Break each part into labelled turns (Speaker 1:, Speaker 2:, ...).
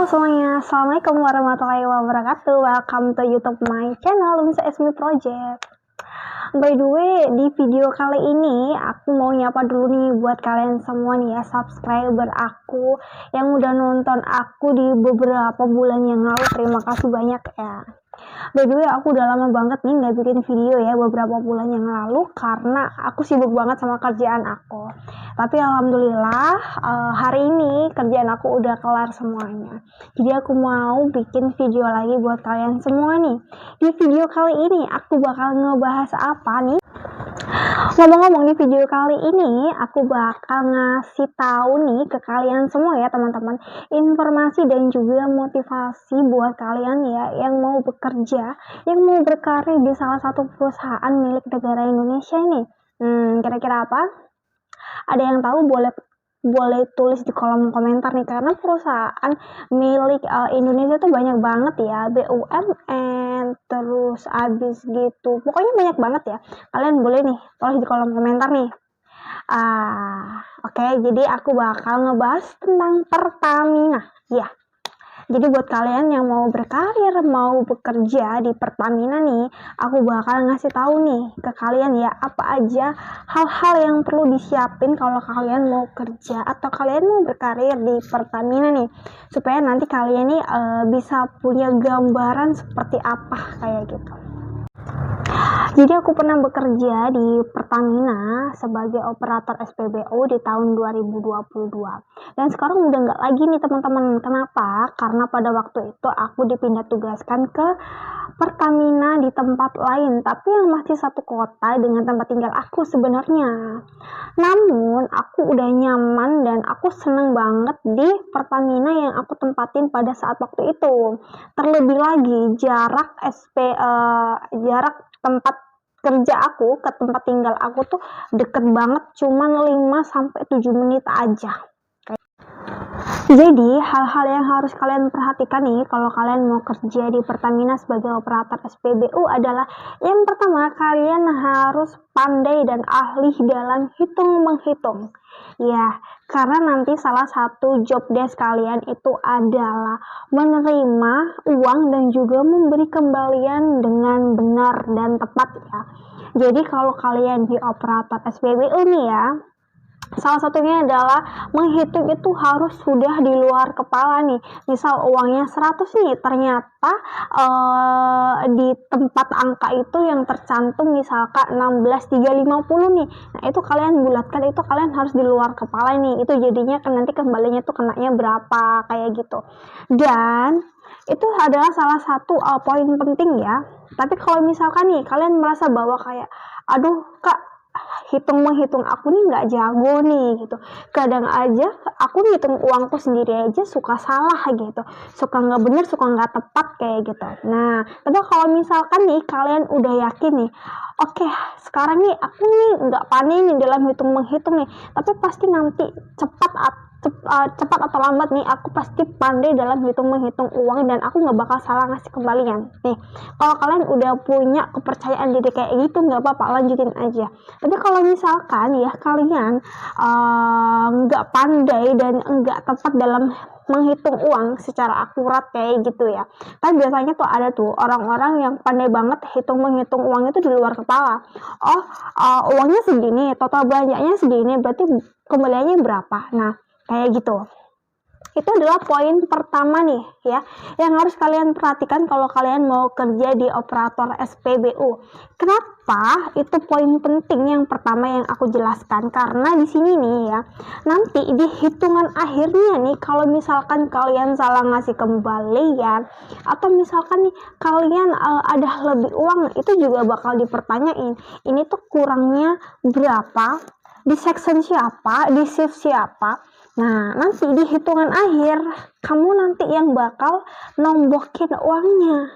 Speaker 1: semuanya, Assalamualaikum warahmatullahi wabarakatuh. Welcome to YouTube my channel, Lumsa Esmi Project. By the way, di video kali ini aku mau nyapa dulu nih buat kalian semua nih ya, subscriber aku yang udah nonton aku di beberapa bulan yang lalu. Terima kasih banyak ya. By the way, aku udah lama banget nih nggak bikin video ya, beberapa bulan yang lalu karena aku sibuk banget sama kerjaan aku. Tapi alhamdulillah hari ini kerjaan aku udah kelar semuanya. Jadi aku mau bikin video lagi buat kalian semua nih. Di video kali ini aku bakal ngebahas apa nih? Ngomong-ngomong, di video kali ini aku bakal ngasih tahu nih ke kalian semua ya teman-teman, informasi dan juga motivasi buat kalian ya yang mau bekerja, yang mau berkarir di salah satu perusahaan milik negara Indonesia ini. Kira-kira apa? Ada yang tahu boleh tulis di kolom komentar nih, karena perusahaan milik Indonesia tuh banyak banget ya, BUMN, terus abis gitu, pokoknya banyak banget ya. Kalian boleh nih tulis di kolom komentar nih. Oke, jadi aku bakal ngebahas tentang Pertamina ya. Jadi buat kalian yang mau berkarir, mau bekerja di Pertamina nih, aku bakal ngasih tahu nih ke kalian ya, apa aja hal-hal yang perlu disiapin kalau kalian mau kerja atau kalian mau berkarir di Pertamina nih, supaya nanti kalian nih bisa punya gambaran seperti apa kayak gitu. Jadi aku pernah bekerja di Pertamina sebagai operator SPBU di tahun 2022. Dan sekarang udah nggak lagi nih teman-teman. Kenapa? Karena pada waktu itu aku dipindah tugaskan ke Pertamina di tempat lain, tapi yang masih satu kota dengan tempat tinggal aku sebenarnya. Namun aku udah nyaman dan aku seneng banget di Pertamina yang aku tempatin pada saat waktu itu. Terlebih lagi jarak jarak tempat kerja aku ke tempat tinggal aku tuh deket banget, cuman 5-7 menit aja. Jadi hal-hal yang harus kalian perhatikan nih kalau kalian mau kerja di Pertamina sebagai operator SPBU adalah, yang pertama, kalian harus pandai dan ahli dalam hitung-menghitung. Ya, karena nanti salah satu job desk kalian itu adalah menerima uang dan juga memberi kembalian dengan benar dan tepat ya. Jadi kalau kalian di operator SPBU nih ya, salah satunya adalah menghitung itu harus sudah di luar kepala nih. Misal uangnya 100 nih, ternyata di tempat angka itu yang tercantum misalkan 16.350 nih. Nah itu kalian bulatkan, itu kalian harus di luar kepala nih. Itu jadinya kan nanti kembalinya tuh kenanya berapa kayak gitu. Dan itu adalah salah satu poin penting ya. Tapi kalau misalkan nih kalian merasa bahwa kayak, aduh kak, hitung-menghitung aku nih nggak jago nih gitu, kadang aja aku ngitung uangku sendiri aja suka salah gitu, suka nggak bener, suka nggak tepat kayak gitu. Nah, tapi kalau misalkan nih kalian udah yakin nih, oke, sekarang nih aku nih nggak pandai nih dalam hitung-menghitung nih, tapi pasti nanti cepat atau lambat nih aku pasti pandai dalam hitung-menghitung uang dan aku nggak bakal salah ngasih kembalian nih. Kalau kalian udah punya kepercayaan diri kayak gitu, nggak apa-apa, lanjutin aja. Tapi kalau misalkan ya kalian nggak pandai dan nggak tepat dalam menghitung uang secara akurat kayak gitu ya, kan biasanya tuh ada tuh orang-orang yang pandai banget menghitung uang itu di luar kepala. Uangnya segini, total belanjanya segini, berarti kembaliannya berapa. Nah kayak gitu. Itu adalah poin pertama nih ya, yang harus kalian perhatikan kalau kalian mau kerja di operator SPBU. Kenapa itu poin penting yang pertama yang aku jelaskan? Karena di sini nih ya, nanti di hitungan akhirnya nih, kalau misalkan kalian salah ngasih kembalian atau misalkan nih kalian ada lebih uang, itu juga bakal dipertanyain. Ini tuh kurangnya berapa, di section siapa, di shift siapa. Nah, nanti di hitungan akhir, kamu nanti yang bakal nombokin uangnya.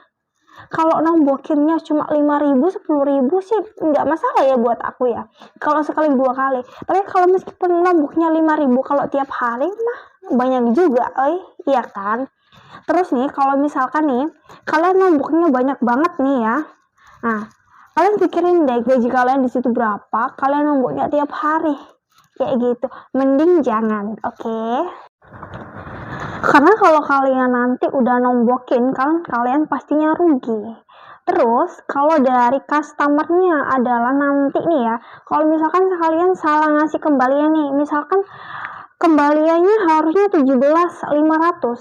Speaker 1: Kalau nombokinnya cuma 5.000, 10.000 sih nggak masalah ya buat aku ya, kalau sekali 2 kali. Tapi kalau meskipun nomboknya 5.000, kalau tiap hari mah banyak juga, iya kan? Terus nih, kalau misalkan nih, kalian nomboknya banyak banget nih ya. Nah, kalian pikirin deh gaji kalian di situ berapa, kalian nomboknya tiap hari kayak gitu, mending jangan, oke? Karena kalau kalian nanti udah nombokin kan kalian pastinya rugi. Terus kalau dari customer-nya adalah nanti nih ya, kalau misalkan kalian salah ngasih kembalian nih, misalkan kembaliannya harusnya 17.500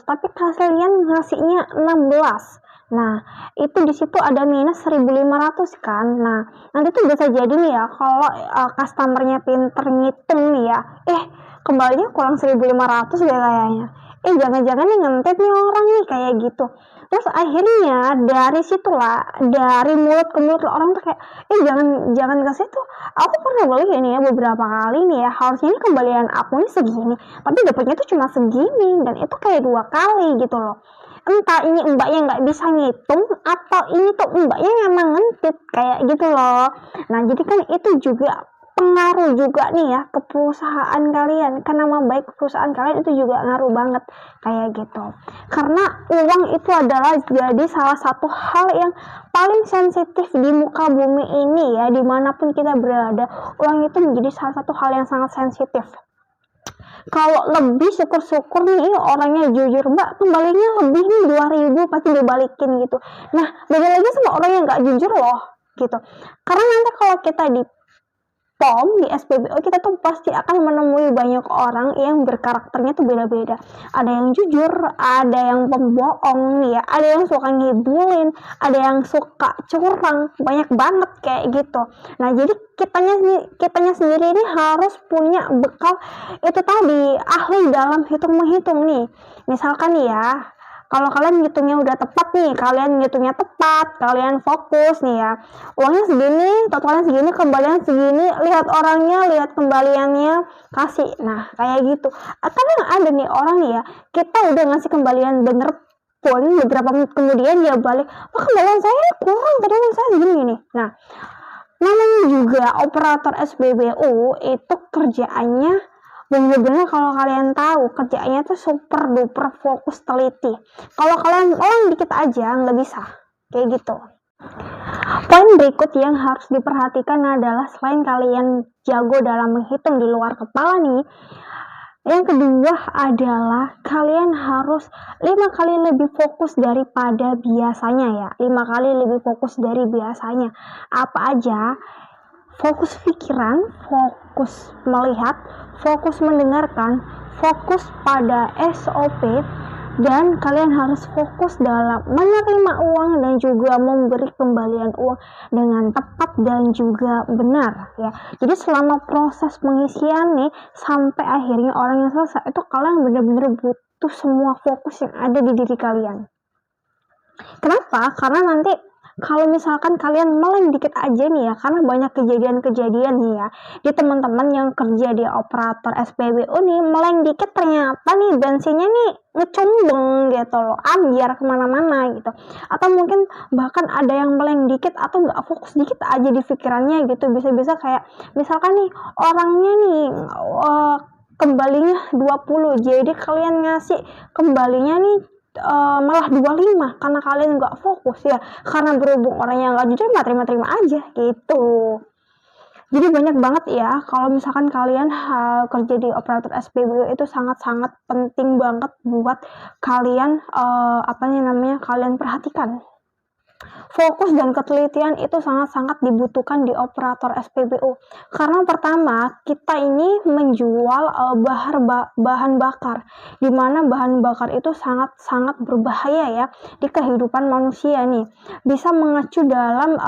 Speaker 1: tapi kalian ngasihnya 16. Nah, itu di situ ada minus 1.500 kan. Nah, nanti tuh bisa jadi nih ya kalau customer-nya pinter ngitung nih ya. Kembalinya kurang 1.500 deh kayaknya. Jangan-jangan nih ngentet nih orang nih kayak gitu. Terus akhirnya dari situlah, dari mulut ke mulut orang tuh kayak, jangan ke situ. Aku pernah beli ini ya beberapa kali nih ya, harusnya ini kembalian aku nih segini, tapi dapatnya tuh cuma segini, dan itu kayak 2 kali gitu loh. Entah ini mbaknya nggak bisa ngitung atau ini tuh mbaknya emang ngentit kayak gitu loh. Nah, jadi kan itu juga pengaruh juga nih ya ke perusahaan kalian, ke nama baik perusahaan kalian itu juga ngaruh banget kayak gitu. Karena uang itu adalah jadi salah satu hal yang paling sensitif di muka bumi ini ya, dimanapun kita berada, uang itu menjadi salah satu hal yang sangat sensitif. Kalau lebih syukur-syukur nih orangnya jujur, mbak kembalinya lebih nih 2.000 pasti dibalikin gitu. Nah, beda lagi sama orang yang nggak jujur loh gitu. Karena nanti kalau kita di POM, di SPBU, kita tuh pasti akan menemui banyak orang yang berkarakternya tuh beda-beda. Ada yang jujur, ada yang pembohong nih ya, ada yang suka ngibulin, ada yang suka curang, banyak banget kayak gitu. Nah, jadi kitanya sendiri ini harus punya bekal itu tadi, ahli dalam hitung menghitung nih. Misalkan nih ya, kalau kalian ngitungnya udah tepat nih, kalian ngitungnya tepat, kalian fokus nih ya, uangnya segini, totalnya segini, kembalian segini, lihat orangnya, lihat kembaliannya, kasih. Nah, kayak gitu. Kadang ada nih orang nih ya, kita udah ngasih kembalian bener pun, beberapa menit kemudian dia balik, wah kembalian saya kurang, padahal saya segini nih. Nah, namanya juga operator SPBU itu kerjaannya bener-bener, kalau kalian tahu kerjaannya tuh super duper fokus teliti. Kalau kalian dikit aja nggak bisa kayak gitu. Poin berikut yang harus diperhatikan adalah selain kalian jago dalam menghitung di luar kepala nih, yang kedua adalah kalian harus 5 kali lebih fokus daripada biasanya ya. 5 kali lebih fokus dari biasanya. Apa aja? Fokus pikiran, fokus melihat, fokus mendengarkan, fokus pada SOP, dan kalian harus fokus dalam menerima uang dan juga memberi kembalian uang dengan tepat dan juga benar ya. Jadi selama proses pengisian nih sampai akhirnya orang yang selesai itu kalian benar-benar butuh semua fokus yang ada di diri kalian. Kenapa? Karena nanti kalau misalkan kalian meleng dikit aja nih ya, karena banyak kejadian-kejadian nih ya, di teman-teman yang kerja di operator SPBU nih, meleng dikit ternyata nih bensinnya nih ngecumbeng gitu loh, ambiar kemana-mana gitu. Atau mungkin bahkan ada yang meleng dikit atau nggak fokus dikit aja di pikirannya gitu, bisa-bisa kayak misalkan nih orangnya nih kembalinya 20, jadi kalian ngasih kembalinya nih malah 25 karena kalian nggak fokus ya, karena berhubung orangnya nggak jujur nggak terima-terima aja gitu. Jadi banyak banget ya kalau misalkan kalian kerja di operator SPBU itu sangat-sangat penting banget buat kalian kalian perhatikan. Fokus dan ketelitian itu sangat-sangat dibutuhkan di operator SPBU. Karena pertama, kita ini menjual bahan bakar, di mana bahan bakar itu sangat-sangat berbahaya ya di kehidupan manusia nih. Bisa mengacu dalam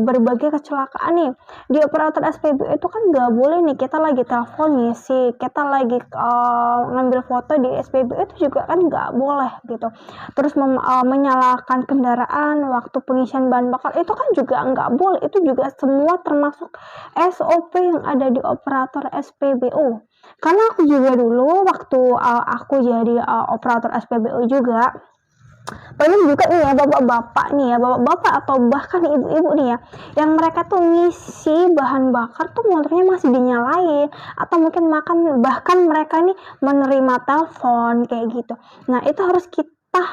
Speaker 1: berbagai kecelakaan nih. Di operator SPBU itu kan nggak boleh nih kita lagi telepon ngisi, kita lagi ngambil foto di SPBU itu juga kan nggak boleh gitu. Terus menyalakan kendaraan waktu pengisian bahan bakar itu kan juga nggak boleh, itu juga semua termasuk SOP yang ada di operator SPBU. Karena aku juga dulu waktu aku jadi operator SPBU juga banyak juga nih ya bapak-bapak atau bahkan ibu-ibu nih ya, yang mereka tuh ngisi bahan bakar tuh motornya masih dinyalain, atau mungkin bahkan mereka nih menerima telepon kayak gitu. Nah, itu harus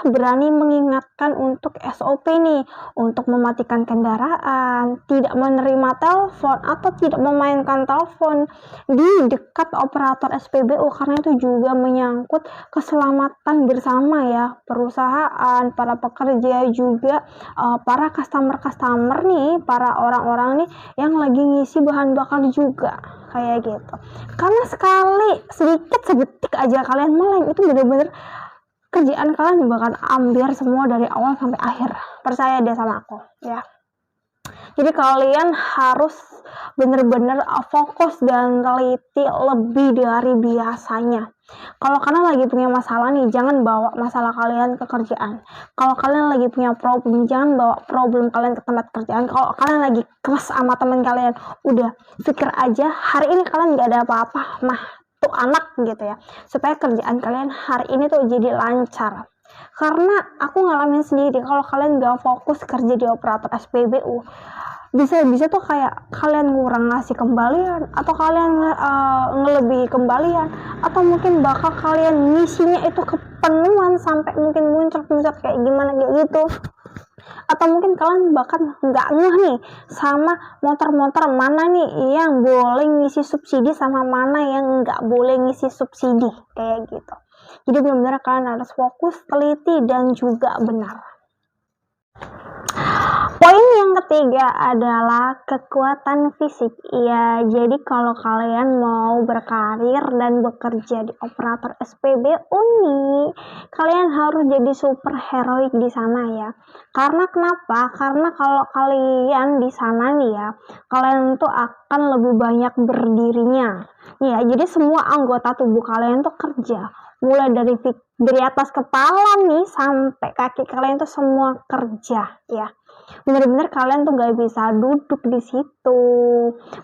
Speaker 1: berani mengingatkan untuk SOP nih, untuk mematikan kendaraan, tidak menerima telepon atau tidak memainkan telepon di dekat operator SPBU, karena itu juga menyangkut keselamatan bersama ya, perusahaan, para pekerja juga, para customer nih, para orang-orang nih yang lagi ngisi bahan bakar juga, kayak gitu. Karena sekali sedikit sedetik aja kalian meleng, itu bener-bener kerjaan kalian bakal ambiar semua dari awal sampai akhir. Percaya deh sama aku ya. Jadi kalian harus bener-bener fokus dan teliti lebih dari biasanya. Kalau kalian lagi punya masalah nih, jangan bawa masalah kalian ke kerjaan. Kalau kalian lagi punya problem, jangan bawa problem kalian ke tempat kerjaan. Kalau kalian lagi keras sama teman kalian, udah pikir aja hari ini kalian gak ada apa-apa, mah tuh anak gitu ya, supaya kerjaan kalian hari ini tuh jadi lancar. Karena aku ngalamin sendiri, kalau kalian gak fokus kerja di operator SPBU, bisa tuh kayak kalian kurang ngasih kembalian, atau kalian ngelebihi kembalian, atau mungkin bakal kalian misinya itu kepenuhan sampai mungkin muncrat kayak gimana kayak gitu. Atau mungkin kalian bahkan nggak ngeh nih sama motor-motor mana nih yang boleh ngisi subsidi sama mana yang nggak boleh ngisi subsidi, kayak gitu. Jadi benar-benar kalian harus fokus, teliti, dan juga benar. Poin yang ketiga adalah kekuatan fisik. Ya, jadi kalau kalian mau berkarir dan bekerja di operator SPBU nih, kalian harus jadi super heroik di sana ya. Karena kenapa? Karena kalau kalian di sana nih ya, kalian tuh akan lebih banyak berdirinya. Ya, jadi semua anggota tubuh kalian tuh kerja. Mulai dari atas kepala nih sampai kaki kalian tuh semua kerja ya. Bener-bener kalian tuh gak bisa duduk di situ,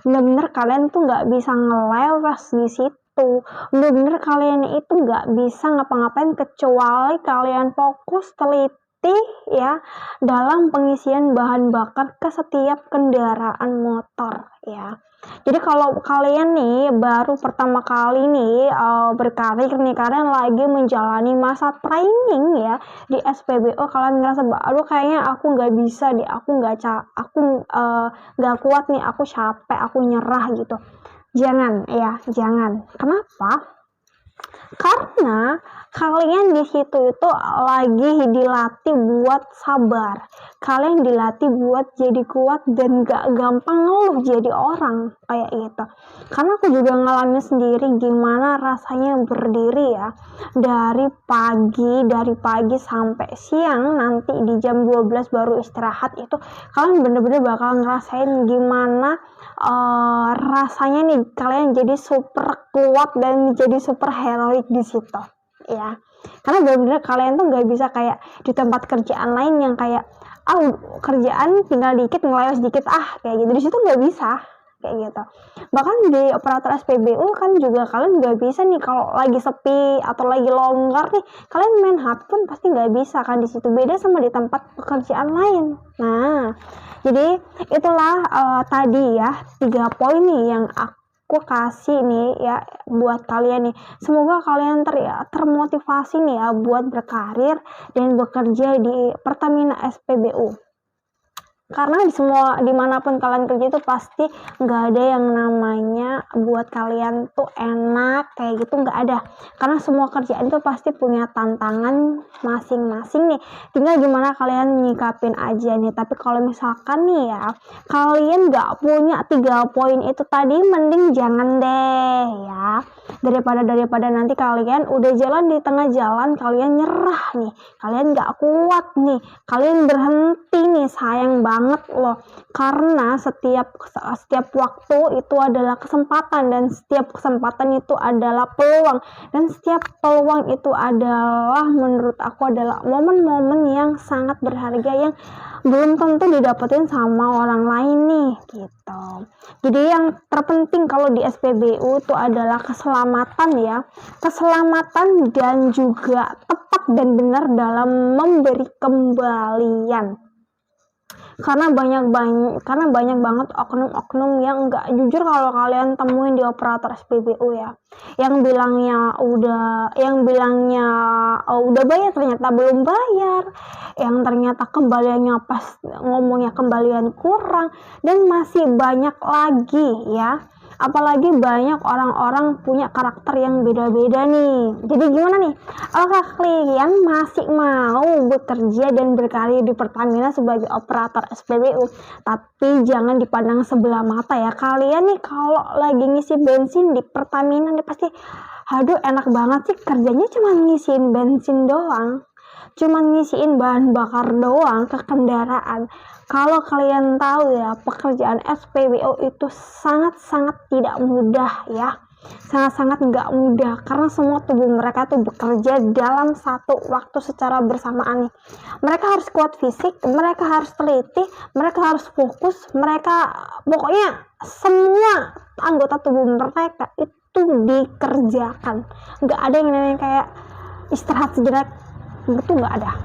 Speaker 1: bener-bener kalian tuh gak bisa ngelewas di situ, bener-bener kalian itu gak bisa ngapa-ngapain kecuali kalian fokus teliti ya dalam pengisian bahan bakar ke setiap kendaraan motor ya. Jadi kalau kalian nih baru pertama kali nih berkarir nih, kalian lagi menjalani masa training ya di SPBU, kalian ngerasa aduh kayaknya aku nggak bisa deh, aku nggak kuat nih, aku capek, aku nyerah gitu. Jangan ya, jangan. Kenapa? Karena kalian di situ itu lagi dilatih buat sabar, kalian dilatih buat jadi kuat dan gak gampang ngeluh jadi orang kayak gitu. Karena aku juga ngalamin sendiri gimana rasanya berdiri ya dari pagi sampai siang, nanti di jam 12 baru istirahat. Itu kalian bener-bener bakal ngerasain gimana rasanya nih kalian jadi super kuat dan jadi super heroik di situ ya. Karena benar-benar kalian tuh nggak bisa kayak di tempat kerjaan lain yang kayak kerjaan tinggal dikit ngelayas dikit kayak gitu. Di situ nggak bisa kayak gitu. Bahkan di operator SPBU kan juga kalian nggak bisa nih kalau lagi sepi atau lagi longgar nih, kalian main HP pun pasti nggak bisa kan di situ. Beda sama di tempat pekerjaan lain. Nah, jadi itulah tadi ya 3 poin nih yang aku kasih nih ya buat kalian nih. Semoga kalian termotivasi nih ya buat berkarir dan bekerja di Pertamina SPBU. Karena dimanapun kalian kerja itu pasti nggak ada yang namanya buat kalian tuh enak kayak gitu, nggak ada. Karena semua kerjaan itu pasti punya tantangan masing-masing nih, tinggal gimana kalian nyikapin aja nih. Tapi kalau misalkan nih ya kalian nggak punya 3 poin itu tadi, mending jangan deh ya, daripada nanti kalian udah jalan di tengah jalan kalian nyerah nih, kalian nggak kuat nih, kalian berhenti nih, sayang banget loh. Karena setiap waktu itu adalah kesempatan, dan setiap kesempatan itu adalah peluang, dan setiap peluang itu adalah menurut aku adalah momen-momen yang sangat berharga yang belum tentu didapetin sama orang lain nih gitu. Jadi yang terpenting kalau di SPBU itu adalah keselamatan ya, keselamatan dan juga tepat dan benar dalam memberi kembalian. karena banyak banget oknum-oknum yang nggak jujur kalau kalian temuin di operator SPBU ya, yang bilangnya udah bayar ternyata belum bayar, yang ternyata kembaliannya pas ngomongnya kembalian kurang, dan masih banyak lagi ya. Apalagi banyak orang-orang punya karakter yang beda-beda nih. Jadi gimana nih? Apakah kalian masih mau bekerja dan berkarir di Pertamina sebagai operator SPBU? Tapi jangan dipandang sebelah mata ya. Kalian nih kalau lagi ngisi bensin di Pertamina nih pasti, aduh enak banget sih kerjanya cuma ngisiin bensin doang. Cuma ngisiin bahan bakar doang ke kendaraan. Kalau kalian tahu ya, pekerjaan SPBU itu sangat-sangat tidak mudah ya. Sangat-sangat nggak mudah karena semua tubuh mereka tuh bekerja dalam satu waktu secara bersamaan nih. Mereka harus kuat fisik, mereka harus teliti, mereka harus fokus, pokoknya semua anggota tubuh mereka itu dikerjakan. Nggak ada yang namanya kayak istirahat sejenak, itu nggak ada.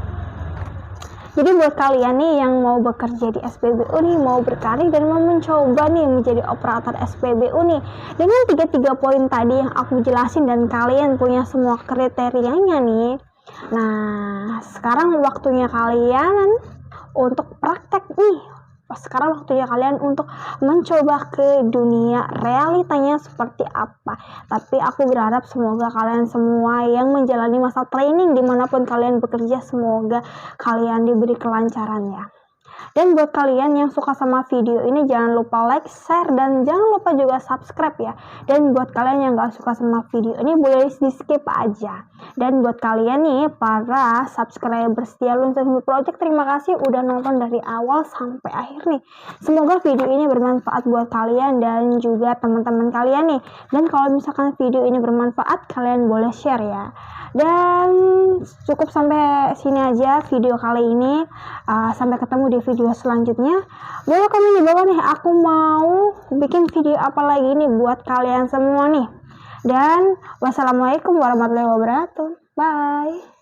Speaker 1: Jadi buat kalian nih yang mau bekerja di SPBU nih, mau berkarir dan mau mencoba nih menjadi operator SPBU nih, dengan 3 poin tadi yang aku jelasin dan kalian punya semua kriterianya nih. Nah, sekarang waktunya kalian untuk praktek nih. Sekarang waktunya kalian untuk mencoba ke dunia realitanya seperti apa. Tapi aku berharap semoga kalian semua yang menjalani masa training dimanapun kalian bekerja, semoga kalian diberi kelancaran ya. Dan buat kalian yang suka sama video ini, jangan lupa like, share, dan jangan lupa juga subscribe ya. Dan buat kalian yang gak suka sama video ini, boleh di skip aja. Dan buat kalian nih, para subscriber setia Luncas Project, terima kasih udah nonton dari awal sampai akhir nih. Semoga video ini bermanfaat buat kalian dan juga teman-teman kalian nih. Dan kalau misalkan video ini bermanfaat, kalian boleh share ya. Dan cukup sampai sini aja video kali ini. Sampai ketemu di video selanjutnya. Boleh komen di bawah nih, aku mau bikin video apa lagi nih buat kalian semua nih. Dan wassalamualaikum warahmatullahi wabarakatuh. Bye.